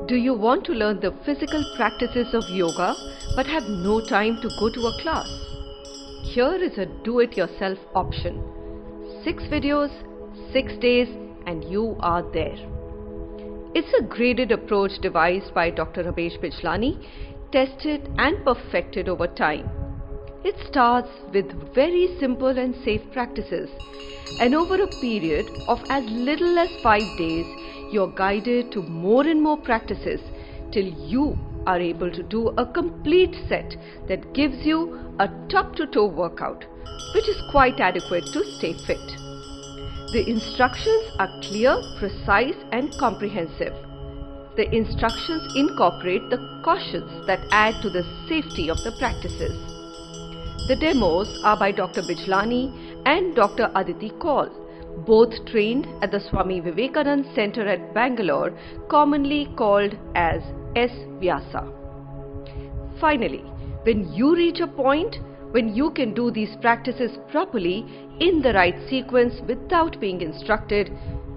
Do you want to learn the physical practices of yoga but have no time to go to a class? Here is a do-it-yourself option. 6 videos, 6 days, and you are there. It's a graded approach devised by Dr. Ramesh Bijlani, tested and perfected over time. It starts with very simple and safe practices, and over a period of as little as 5 days, you're guided to more and more practices till you are able to do a complete set that gives you a top-to-toe workout, which is quite adequate to stay fit. The instructions are clear, precise, and comprehensive. The instructions incorporate the cautions that add to the safety of the practices. The demos are by Dr. Bijlani and Dr. Aditi Kaul, both trained at the Swami Vivekananda Center at Bangalore, commonly called as S. Vyasa. Finally, when you reach a point when you can do these practices properly in the right sequence without being instructed,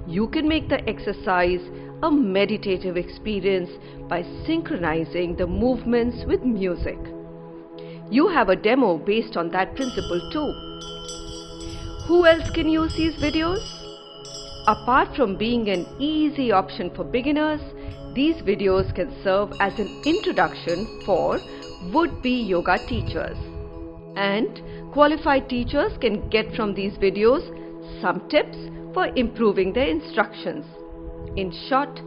you can make the exercise a meditative experience by synchronizing the movements with music. You have a demo based on that principle too. Who else can use these videos? Apart from being an easy option for beginners, these videos can serve as an introduction for would-be yoga teachers. And qualified teachers can get from these videos some tips for improving their instructions. In short,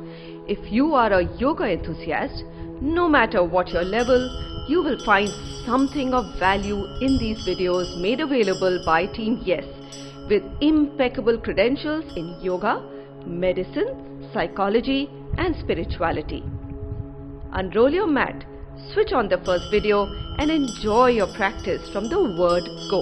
if you are a yoga enthusiast, no matter what your level, you will find something of value in these videos made available by Team Yes, with impeccable credentials in yoga, medicine, psychology, and spirituality. Unroll your mat, switch on the first video, and enjoy your practice from the word go.